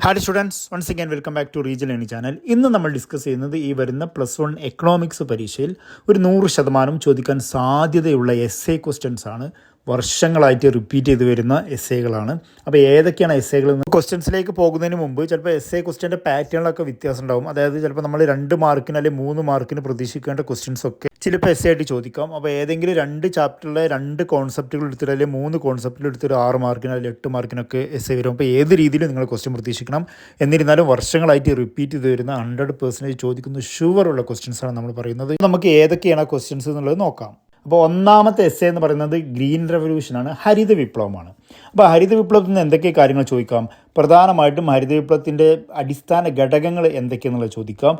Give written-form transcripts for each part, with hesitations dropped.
Hi students, once again welcome back to regional learning channel. ഇന്ന് നമ്മൾ discuss ചെയ്യുന്നത് ഈ വരുന്ന +1 എക്കണോമിക്സ് പരീക്ഷയിൽ ഒരു 100% ചോദിക്കാൻ സാധ്യതയുള്ള എസ് ക്വസ്റ്റ്യൻസ് ആണ്. വർഷങ്ങളായിട്ട് റിപ്പീറ്റ് ചെയ്ത് വരുന്ന എസ്സേകളാണ്. അപ്പോൾ ഏതൊക്കെയാണ് എസ്സേകൾ? ക്വസ്റ്റ്യൻസിലേക്ക് പോകുന്നതിന് മുമ്പ് ചിലപ്പോൾ ക്വസ്റ്റ്യൻ്റെ പാറ്റേണിലൊക്കെ വ്യത്യാസം ഉണ്ടാവും. അതായത് ചിലപ്പോൾ നമ്മൾ 2 മാർക്കിന് അല്ലെങ്കിൽ 3 മാർക്കിന് പ്രതീക്ഷിക്കേണ്ട ക്വസ്റ്റ്യൻസ് ഒക്കെ ചിലപ്പോൾ ആയിട്ട് ചോദിക്കാം. അപ്പോൾ ഏതെങ്കിലും 2 ചാപ്റ്ററിലെ 2 കോൺസെപ്റ്റുകൾ എടുത്തിട്ട് അല്ലെങ്കിൽ 3 കോൺസെപ്റ്റുകൾ എടുത്തിട്ട് 6 മാർക്കിന് അല്ലെങ്കിൽ 8 മാർക്കിനൊക്കെ വരും. അപ്പോൾ ഏത് രീതിയിലും നിങ്ങൾ ക്വസ്റ്റ്യൻ പ്രതീക്ഷിക്കണം. എന്നിരുന്നാലും വർഷങ്ങളായിട്ട് റിപ്പീറ്റ് ചെയ്ത് വരുന്ന 100% ചോദിക്കുന്ന ഷുവറുള്ള ക്വസ്റ്റ്യൻസാണ് നമ്മൾ പറയുന്നത്. നമുക്ക് ഏതൊക്കെയാണ് ക്വസ്റ്റ്യൻസ് എന്നുള്ളത് നോക്കാം. അപ്പോൾ ഒന്നാമത്തെ എസ്സേ എന്ന് പറയുന്നത് ഗ്രീൻ റെവല്യൂഷനാണ്, ഹരിത വിപ്ലവമാണ്. അപ്പോൾ ഹരിത വിപ്ലവത്തിൽ നിന്ന് എന്തൊക്കെ കാര്യങ്ങൾ ചോദിക്കാം? പ്രധാനമായിട്ടും ഹരിത വിപ്ലവത്തിൻ്റെ അടിസ്ഥാന ഘടകങ്ങൾ എന്തൊക്കെയെന്നുള്ളത് ചോദിക്കാം.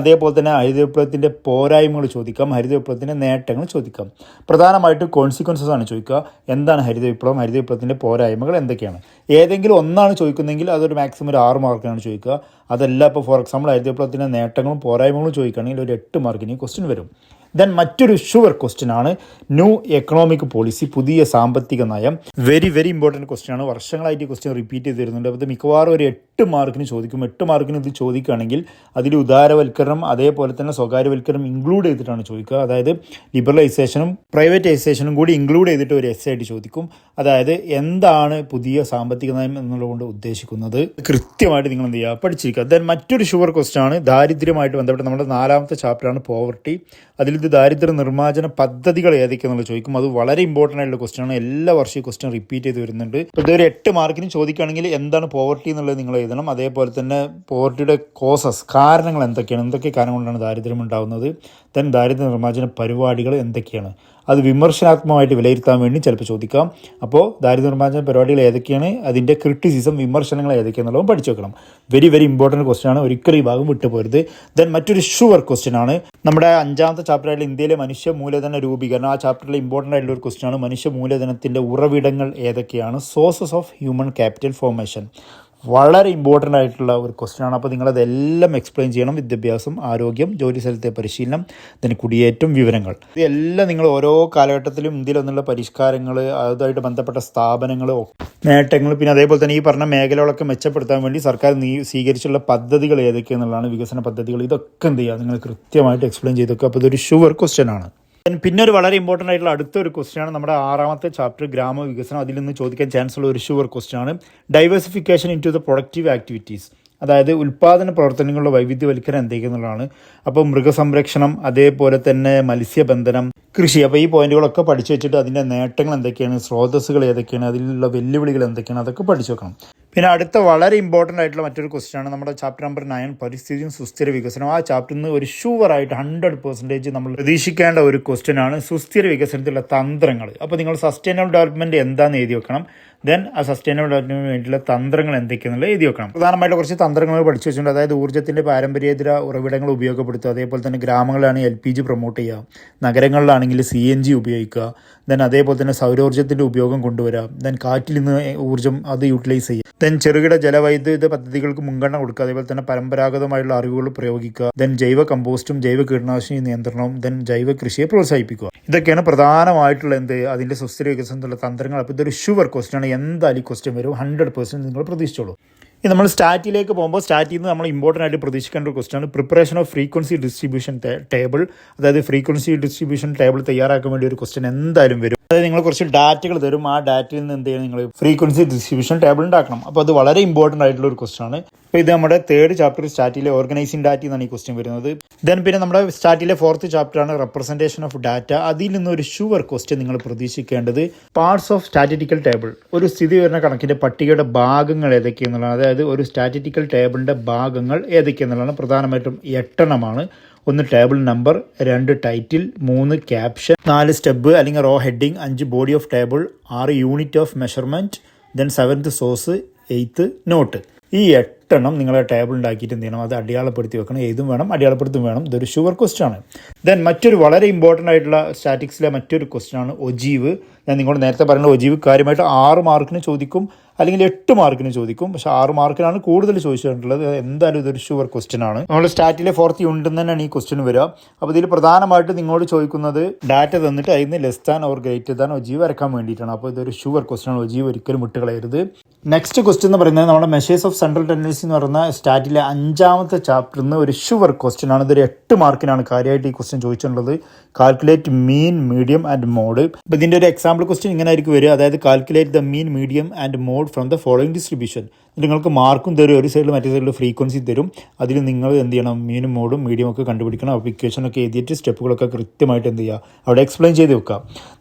അതേപോലെ തന്നെ ഹരിത വിപ്ലവത്തിൻ്റെ പോരായ്മകൾ ചോദിക്കാം, ഹരിത വിപ്ലവത്തിൻ്റെ നേട്ടങ്ങൾ ചോദിക്കാം. പ്രധാനമായിട്ടും കോൺസിക്വൻസസ് ആണ് ചോദിക്കുക. എന്താണ് ഹരിത വിപ്ലവം, ഹരിത വിപ്ലവത്തിൻ്റെ പോരായ്മകൾ എന്തൊക്കെയാണ്? ഏതെങ്കിലും ഒന്നാണ് ചോദിക്കുന്നതെങ്കിൽ അതൊരു മാക്സിമം ഒരു 6 മാർക്കിനാണ് ചോദിക്കുക. അതല്ല, ഇപ്പോൾ ഫോർ എക്സാമ്പിൾ ഹരിത വിപ്ലവത്തിൻ്റെ നേട്ടങ്ങളും പോരായ്മകളും ചോദിക്കുകയാണെങ്കിൽ ഒരു 8 മാർക്കിന് ക്വസ്റ്റ്യൻ വരും. ദെൻ മറ്റൊരു ഷുവർ ക്വസ്റ്റ്യൻ ആണ് ന്യൂ എക്കണോമിക് പോളിസി, പുതിയ സാമ്പത്തിക നയം. വെരി ഇമ്പോർട്ടൻറ്റ് ക്വസ്റ്റ്യൻ ആണ്. വർഷങ്ങളായിട്ട് ക്വസ്റ്റ്യൻ റിപ്പീറ്റ് ചെയ്ത് വരുന്നുണ്ട്. അപ്പോൾ ഇത് മിക്കവാറും ഒരു 8 മാർക്കിന് ചോദിക്കും. 8 മാർക്കിന് ഇത് ചോദിക്കുകയാണെങ്കിൽ അതിൽ ഉദാരവൽക്കരണം അതേപോലെ തന്നെ സ്വകാര്യവൽക്കരണം ഇൻക്ലൂഡ് ചെയ്തിട്ടാണ് ചോദിക്കുക. അതായത് ലിബറലൈസേഷനും പ്രൈവറ്റൈസേഷനും കൂടി ഇൻക്ലൂഡ് ചെയ്തിട്ട് ഒരു എസ്സേ ആയിട്ട് ചോദിക്കും. അതായത് എന്താണ് പുതിയ സാമ്പത്തിക നയം എന്നുള്ളതുകൊണ്ട് ഉദ്ദേശിക്കുന്നത് കൃത്യമായിട്ട് നിങ്ങൾ എന്ത് ചെയ്യുക, പഠിച്ചിരിക്കുക. ദെൻ മറ്റൊരു ഷുവർ ക്വസ്റ്റ്യൻ ആണ് ദാരിദ്ര്യമായിട്ട് ബന്ധപ്പെട്ട് നമ്മുടെ 4ാമത്തെ ചാപ്റ്ററാണ് പോവർട്ടി. അതിലിത് ദാരിദ്ര്യ നിർമ്മാർജ്ജന പദ്ധതികൾ ഏതൊക്കെയെന്നുള്ളത് ചോദിക്കും. അത് വളരെ ഇമ്പോർട്ടൻ്റ് ആയിട്ടുള്ള ക്വസ്റ്റ്യൻ ആണ്. എല്ലാ വർഷവും ക്വസ്റ്റ്യൻ റിപ്പീറ്റ് ചെയ്ത് വരുന്നുണ്ട്. ഇപ്പോൾ ഇതൊരു 8 മാർക്കിന് ചോദിക്കുകയാണെങ്കിൽ എന്താണ് പോവർട്ടി എന്നുള്ളത് നിങ്ങൾ എഴുതണം. അതേപോലെ തന്നെ പോവർട്ടിയുടെ കോസസ്, കാരണങ്ങൾ എന്തൊക്കെയാണ്, എന്തൊക്കെ കാരണം കൊണ്ടാണ് ദാരിദ്ര്യം ഉണ്ടാകുന്നത്. ദെൻ ദാരിദ്ര്യ നിർമ്മാർജ്ജന പരിപാടികൾ എന്തൊക്കെയാണ്, അത് വിമർശനാത്മകമായിട്ട് വിലയിരുത്താൻ വേണ്ടി ചിലപ്പോൾ ചോദിക്കാം. അപ്പോൾ ദാരിദ്ര്യ നിർമ്മാർജ്ജന പരിപാടികൾ ഏതൊക്കെയാണ്, അതിൻ്റെ ക്രിറ്റിസിസം, വിമർശനങ്ങൾ ഏതൊക്കെയാണെന്നുള്ളതും പഠിച്ചു വെക്കണം. വെരി ഇമ്പോർട്ടൻറ്റ് ക്വസ്റ്റ്യൻ ആണ്. ഒരിക്കലും ഈ ഭാഗം വിട്ടുപോരുത്. ദെൻ മറ്റൊരു ഷുവർ ക്വസ്റ്റ്യൻ ആണ് നമ്മുടെ 5ാമത്തെ ചാപ്റ്ററായിട്ടുള്ള ഇന്ത്യയിലെ മനുഷ്യ മൂലധന രൂപീകരണം. ആ ചാപ്റ്ററിൽ ഇമ്പോർട്ടൻ്റ് ആയിട്ടുള്ള ഒരു ക്വസ്റ്റ്യൻ ആണ് മനുഷ്യ മൂലധനത്തിൻ്റെ ഉറവിടങ്ങൾ ഏതൊക്കെയാണ്, sources of human capital formation. വളരെ ഇമ്പോർട്ടൻ്റ് ആയിട്ടുള്ള ഒരു ക്വസ്റ്റ്യൻ ആണ്. അപ്പോൾ നിങ്ങളതെല്ലാം എക്സ്പ്ലെയിൻ ചെയ്യണം. വിദ്യാഭ്യാസം, ആരോഗ്യം, ജോലി സ്ഥലത്തെ പരിശീലനം, ഇതിന് കുടിയേറ്റം, വിവരങ്ങൾ, ഇതെല്ലാം നിങ്ങൾ ഓരോ കാലഘട്ടത്തിലും ഇന്ത്യയിൽ വന്നുള്ള പരിഷ്കാരങ്ങൾ, അതുമായിട്ട് ബന്ധപ്പെട്ട സ്ഥാപനങ്ങൾ, നേട്ടങ്ങൾ, പിന്നെ അതേപോലെ തന്നെ ഈ പറഞ്ഞ മേഖലകളൊക്കെ മെച്ചപ്പെടുത്താൻ വേണ്ടി സർക്കാർ സ്വീകരിച്ചുള്ള പദ്ധതികൾ ഏതൊക്കെയെന്നുള്ളതാണ്, വികസന പദ്ധതികൾ. ഇതൊക്കെ എന്ത് ചെയ്യുക, നിങ്ങൾ കൃത്യമായിട്ട് എക്സ്പ്ലെയിൻ ചെയ്തൊക്കെ. അപ്പോൾ ഇതൊരു ഷുവർ ക്വസ്റ്റ്യൻ ആണ്. പിന്നെ ഒരു വളരെ ഇമ്പോർട്ടൻ്റ് ആയിട്ടുള്ള അടുത്തൊരു ക്വസ്റ്റ്യൻ ആണ് നമ്മുടെ 6ാമത്തെ ചാപ്റ്റർ ഗ്രാമവികസനം. അതിൽ നിന്ന് ചോദിക്കാൻ ചാൻസ് ഉള്ള ഒരു ഷുവർ ക്വസ്റ്റ്യൻ ആണ് diversification into the productive activities. അതായത് ഉൽപ്പാദന പ്രവർത്തനങ്ങളുടെ വൈവിധ്യവൽക്കരണം എന്തൊക്കെയെന്നുള്ളതാണ്. അപ്പോൾ മൃഗസംരക്ഷണം, അതേപോലെ തന്നെ മത്സ്യബന്ധനം, കൃഷി. അപ്പോൾ ഈ പോയിന്റുകളൊക്കെ പഠിച്ചു വെച്ചിട്ട് അതിൻ്റെ നേട്ടങ്ങൾ എന്തൊക്കെയാണ്, സ്രോതസ്സുകൾ ഏതൊക്കെയാണ്, അതിലുള്ള വെല്ലുവിളികൾ എന്തൊക്കെയാണ്, അതൊക്കെ പഠിച്ചു വെക്കണം. പിന്നെ അടുത്ത വളരെ ഇമ്പോർട്ടൻ്റ് ആയിട്ടുള്ള മറ്റൊരു ക്വസ്റ്റ്യൻ ആണ് നമ്മുടെ ചാപ്റ്റർ നമ്പർ 9 പരിസ്ഥിതിയും സുസ്ഥിര വികസനം. ആ ചാപ്റ്ററിൽ നിന്ന് ഒരു ഷുവറായിട്ട് 100% നമ്മൾ പ്രതീക്ഷിക്കേണ്ട ഒരു ക്വസ്റ്റ്യൻ ആണ് സുസ്ഥിര വികസനത്തിലുള്ള തന്ത്രങ്ങൾ. അപ്പോൾ നിങ്ങൾ സസ്റ്റൈനബിൾ ഡെവലപ്മെൻറ്റ് എന്താണെന്ന് എഴുതി വെക്കണം. ദെൻ ആ സസ്റ്റൈനബിൾ ഡെവലപ്മെൻറ്റിന് വേണ്ടിയുള്ള തന്ത്രങ്ങൾ എന്തൊക്കെയാണെന്നുള്ളത് എഴുതി വെക്കണം. പ്രധാനമായിട്ട് കുറച്ച് തന്ത്രങ്ങൾ പഠിച്ചു വെച്ചിട്ടുണ്ട്. അതായത് ഊർജ്ജത്തിൻ്റെ പാരമ്പര്യേതര ഉറവിടങ്ങൾ ഉപയോഗപ്പെടുത്തുക, അതേപോലെ തന്നെ ഗ്രാമങ്ങളിലാണെങ്കിൽ LPG പ്രൊമോട്ട് ചെയ്യുക, നഗരങ്ങളിലാണെങ്കിൽ CNG ഉപയോഗിക്കുക, ദെൻ അതേപോലെ തന്നെ സൗരോർജ്ജത്തിൻ്റെ ഉപയോഗം കൊണ്ടുവരിക, ദെൻ കാറ്റിൽ നിന്ന് ഊർജ്ജം അത് യൂട്ടിലൈസ് ചെയ്യുക, ദെൻ ചെറുകിട ജലവൈദ്യുത പദ്ധതികൾക്ക് മുൻഗണന കൊടുക്കുക, അതേപോലെ തന്നെ പരമ്പരാഗതമായുള്ള അറിവുകൾ പ്രയോഗിക്കുക, ദെൻ ജൈവ കമ്പോസ്റ്റും ജൈവ കീടനാശിനി നിയന്ത്രണവും, ദെൻ ജൈവ കൃഷിയെ പ്രോത്സാഹിപ്പിക്കുക. ഇതൊക്കെയാണ് പ്രധാനമായിട്ടുള്ള അതിൻ്റെ സുസ്ഥിര വികസനത്തിലുള്ള തന്ത്രങ്ങൾ. അപ്പോൾ ഇതൊരു ഷുവർ ക്വസ്റ്റ്യൻ ആണ്. എന്തായാലും ഈ ക്വസ്റ്റ്യൻ വരും. 100% നിങ്ങൾ പ്രതീക്ഷിച്ചോളൂ. ഇനി നമ്മൾ സ്റ്റാറ്റിലേക്ക് പോകുമ്പോൾ സ്റ്റാറ്റിൽ നിന്ന് നമ്മൾ ഇമ്പോർട്ടൻ്റ് ആയിട്ട് പ്രതീക്ഷിക്കേണ്ട ഒരു ക്വസ്റ്റ്യൻ ആണ് preparation of frequency distribution table. അതായത് ഫ്രീക്വൻസി ഡിസ്ട്രിബ്യൂഷൻ ടേബിൾ തയ്യാറാക്കാൻ വേണ്ടി ഒരു ക്വസ്റ്റ്യൻ എന്തായാലും വരും. അതായത് നിങ്ങൾ കുറച്ച് ഡാറ്റകൾ തരും. ആ ഡാറ്റയിൽ നിന്ന് എന്ത് ചെയ്യണം, നിങ്ങൾ ഫ്രീക്വൻസി ഡിസ്ട്രിബ്യൂഷൻ ടേബിൾ ഉണ്ടാക്കണം. അപ്പോൾ അത് വളരെ ഇമ്പോർട്ടൻ്റ് ആയിട്ടുള്ള ഒരു ക്വസ്റ്റ്യൻ ആണ്. അപ്പോൾ ഇത് നമ്മുടെ 3rd ചാപ്റ്റർ സ്റ്റാറ്റിലെ ഓർഗനൈസിംഗ് ഡാറ്റ എന്നാണ് ഈ ക്വസ്റ്റ്യൻ വരുന്നത്. ദെൻ പിന്നെ നമ്മുടെ സ്റ്റാറ്റിലെ 4th ചാപ്റ്ററാണ് റെപ്രസെൻറ്റേഷൻ ഓഫ് ഡാറ്റ. അതിൽ നിന്ന് ഒരു ഷുവർ ക്വസ്റ്റ്യൻ നിങ്ങൾ പ്രതീക്ഷിക്കേണ്ടത് പാർട്സ് ഓഫ് സ്റ്റാറ്റിസ്റ്റിക്കൽ ടേബിൾ, ഒരു സ്ഥിതിവിവരണ കണക്കിൻ്റെ പട്ടികയുടെ ഭാഗങ്ങൾ ഏതൊക്കെയെന്നുള്ളതാണ്. അതായത് ഒരു സ്റ്റാറ്റിസ്റ്റിക്കൽ ടേബിളിൻ്റെ ഭാഗങ്ങൾ ഏതൊക്കെയെന്നുള്ളതാണ്. പ്രധാനമായിട്ടും 8 എണ്ണമാണ്. 1 table number, 2 title, 3 caption, 4 stub അല്ലെങ്കിൽ row heading, 5 body of table, 6 unit of measurement, then 7th source, 8th note. ഈ 8 എണ്ണം നിങ്ങളെ ടേബിൾ ഉണ്ടാക്കിയിട്ട് എന്ത് ചെയ്യണം, അത് അടയാളപ്പെടുത്തി വെക്കണം. ഏതും വേണം, അടയാളപ്പെടുത്തും വേണം. ഇതൊരു ഷുവർ ക്വസ്റ്റ്യൻ ആണ്. ദെൻ മറ്റൊരു വളരെ ഇമ്പോർട്ടൻ്റ് ആയിട്ടുള്ള സ്റ്റാറ്റിക്സിലെ മറ്റൊരു ക്വസ്റ്റ്യൻ ആണ് ഒജീവ്. ഞാൻ നിങ്ങളോട് നേരത്തെ പറയുന്നത് ഒജീവ് കാര്യമായിട്ട് 6 മാർക്കിന് ചോദിക്കും, അല്ലെങ്കിൽ 8 മാർക്കിന് ചോദിക്കും. പക്ഷേ 6 മാർക്കിനാണ് കൂടുതൽ ചോദിച്ചിട്ടുള്ളത്. എന്തായാലും ഇതൊരു ഷുവർ ക്വസ്റ്റ്യൻ ആണ്. നമ്മൾ സ്റ്റാറ്റിലെ 4th യൂണിറ്റിൽ തന്നെയാണ് ഈ ക്വസ്റ്റ്യൻ വരിക. അപ്പോൾ ഇതിൽ പ്രധാനമായിട്ട് നിങ്ങളോട് ചോദിക്കുന്നത് ഡാറ്റ തന്നിട്ട് അതിന് less than or greater than ogive വരക്കാൻ വേണ്ടിയിട്ടാണ്. അപ്പോൾ ഇതൊരു ഷുവർ ക്വസ്റ്റ്യൻ ആണ്. ഒജീവ് ഒരിക്കലും വിട്ടുകളയരുത്. നെക്സ്റ്റ് ക്വസ്റ്റ്യൻ എന്ന് പറയുന്നത് നമ്മുടെ മെഷേഴ്സ് ഓഫ് സെൻട്രൽ ടെൻഡൻസി എക്സ്പ്ലോറേറ്റീവ്സ് എന്ന് പറയുന്ന സ്റ്റാറ്റിലെ 5ാമത്തെ ചാപ്റ്ററിൽ നിന്ന് ഒരു ഷുവർ ക്വസ്റ്റ്യൻ ആണ്. ഇതൊരു 8 മാർക്കിനാണ് കാര്യമായിട്ട് ഈ ക്വസ്റ്റ്യൻ ചോദിച്ചിട്ടുള്ളത്. Calculate mean, medium and mode. അപ്പോൾ ഇതിൻ്റെ ഒരു എക്സാമ്പിൾ ക്വസ്റ്റ്യൻ ഇങ്ങനെ ആയിരിക്കും വരിക. അതായത് calculate the mean, medium and mode from the following distribution. നിങ്ങൾക്ക് മാർക്കും തരും, ഒരു സൈഡിൽ മറ്റേ സൈഡിൽ ഫ്രീക്വൻസി തരും. അതിൽ നിങ്ങൾ എന്ത് ചെയ്യണം, മീനും മോഡും മീഡിയം ഒക്കെ കണ്ടുപിടിക്കണം. അപ്പോൾ ഇക്വേഷനൊക്കെ എഴുതിയിട്ട് സ്റ്റെപ്പുകളൊക്കെ കൃത്യമായിട്ട് എന്ത് ചെയ്യുക, അവിടെ എക്സ്പ്ലെയിൻ ചെയ്ത് വെക്കുക.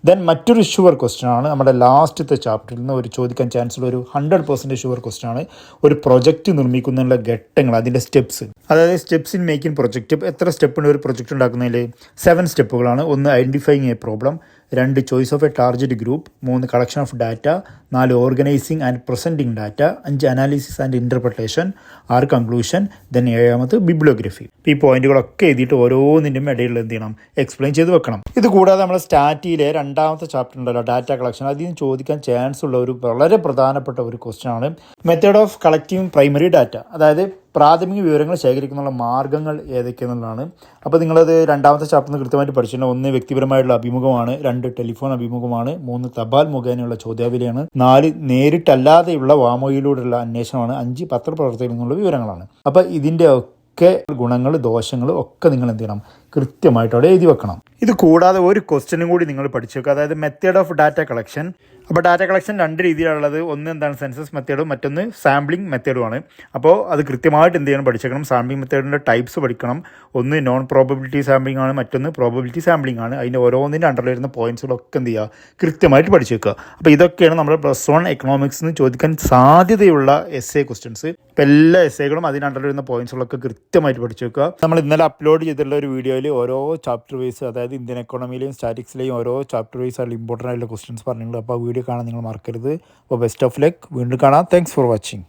ദെൻ മറ്റൊരു ഷുവർ ക്വസ്റ്റ്യൻ ആണ് നമ്മുടെ ലാസ്റ്റത്തെ ചാപ്റ്ററിൽ നിന്ന് ഒരു ചോദിക്കാൻ ചാൻസ് ഉള്ള ഒരു 100% ഷുവർ ക്വസ്റ്റ്യൻ ആണ്. ഒരു പ്രൊജക്റ്റ് നിർമ്മിക്കുന്നതിനുള്ള ഘട്ടങ്ങൾ, അതിൻ്റെ സ്റ്റെപ്സ്. അതായത് സ്റ്റെപ്സ് ഇൻ മേക്കിംഗ് പ്രൊജക്റ്റ്. എത്ര സ്റ്റെപ്പുണ്ട് ഒരു പ്രൊജക്റ്റ് ഉണ്ടാക്കുന്നതിൽ? 7 സ്റ്റെപ്പുകളാണ്. 1 identifying a problem, 2 choice of a target group, 3 collection of data, 4 organising and presenting data, 5 analysis and interpretation, 6 conclusion, then 7 bibliography. ഈ പോയിന്റുകളൊക്കെ എഴുതിയിട്ട് ഓരോന്നിൻ്റെയും ഇടയിൽ എന്ത് ചെയ്യണം, എക്സ്പ്ലെയിൻ ചെയ്ത് വെക്കണം. ഇത് കൂടാതെ നമ്മുടെ സ്റ്റാറ്റിയിലെ 2ാമത്തെ ചാപ്റ്റർ ഉണ്ടല്ലോ, ഡാറ്റ കളക്ഷൻ, അതിൽ നിന്ന് ചോദിക്കാൻ ചാൻസ് ഉള്ള ഒരു വളരെ പ്രധാനപ്പെട്ട ഒരു ക്വസ്റ്റ്യൻ ആണ് method of collecting primary data. അതായത് പ്രാഥമിക വിവരങ്ങൾ ശേഖരിക്കാനുള്ള മാർഗ്ഗങ്ങൾ ഏതൊക്കെയെന്നുള്ളതാണ്. അപ്പോൾ നിങ്ങളത് 2ാമത്തെ ചാപ്റ്ററിൽ കൃത്യമായിട്ട് പഠിച്ചിട്ടുണ്ട്. 1 വ്യക്തിപരമായിട്ടുള്ള അഭിമുഖമാണ്, 2 ടെലിഫോൺ അഭിമുഖമാണ്, 3 തപാൽ മുഖേനയുള്ള ചോദ്യാവലിയാണ്, 4 നേരിട്ടല്ലാതെയുള്ള വാമൊഴിയിലൂടെയുള്ള അന്വേഷണമാണ്, 5 പത്രപ്രവർത്തകരിൽ നിന്നുള്ള വിവരങ്ങളാണ്. അപ്പോൾ ഇതിൻ്റെ ഒക്കെ ഗുണങ്ങൾ ദോഷങ്ങൾ ഒക്കെ നിങ്ങൾ എന്ത് ചെയ്യണം, കൃത്യമായിട്ട് അവിടെ എഴുതി വെക്കണം. ഇത് കൂടാതെ ഒരു ക്വസ്റ്റ്യനും കൂടി നിങ്ങൾ പഠിച്ചു വെക്കുക. അതായത് മെത്തേഡ് ഓഫ് ഡാറ്റ കളക്ഷൻ. അപ്പോൾ ഡാറ്റ കളക്ഷൻ 2 രീതിയിലുള്ളത്. ഒന്ന് എന്താണ്, സെൻസസ് മെത്തേഡും, മറ്റൊന്ന് സാമ്പിളിംഗ് മെത്തേഡുമാണ്. അപ്പോൾ അത് കൃത്യമായിട്ട് എന്ത് ചെയ്യണം, പഠിച്ചേക്കണം. സാമ്പിളിംഗ് മെത്തേഡിൻ്റെ ടൈപ്സ് പഠിക്കണം. ഒന്ന് നോൺ പ്രോബബിലിറ്റി സാമ്പിളിംഗ് ആണ്, മറ്റൊന്ന് പ്രോബബിലിറ്റി സാമ്പിളിംഗ് ആണ്. അതിൻ്റെ ഓരോന്നിൻ്റെ അണ്ടറിൽ വരുന്ന പോയിന്റ്സുകളൊക്കെ എന്ത് ചെയ്യുക, കൃത്യമായിട്ട് പഠിച്ചു വെക്കുക. അപ്പോൾ ഇതൊക്കെയാണ് നമ്മുടെ +1 എക്കണോമിക്സിന് ചോദിക്കാൻ സാധ്യതയുള്ള എസ്എ ക്വസ്റ്റ്യൻസ്. അപ്പോൾ എല്ലാ എസ്എകളും അതിൻ്റെ അണ്ടറിൽ വരുന്ന പോയിന്റ്സുകളൊക്കെ കൃത്യമായിട്ട് പഠിച്ചു വെക്കുക. നമ്മൾ ഇന്നലെ അപ്ലോഡ് ചെയ്തിട്ടുള്ള ഒരു വീഡിയോയിൽ ഓരോ ചാപ്റ്റർ വൈസ്, അതായത് ഇന്ത്യൻ എക്കോണമിയിലെയും സ്റ്റാറ്റിക്സിലെയും ഓരോ ചാപ്റ്റർ വൈസ് ആയിട്ടുള്ള ഇമ്പോർട്ടൻ്റ് ആയിട്ടുള്ള ക്വസ്റ്റ്യൻസ് പറഞ്ഞിട്ടുണ്ട്. അപ്പോൾ ആ വീഡിയോ കാണാൻ നിങ്ങൾ മറക്കരുത്. അപ്പോൾ ബെസ്റ്റ് ഓഫ് ലക്ക്. വീണ്ടും കാണാം. Thanks for watching.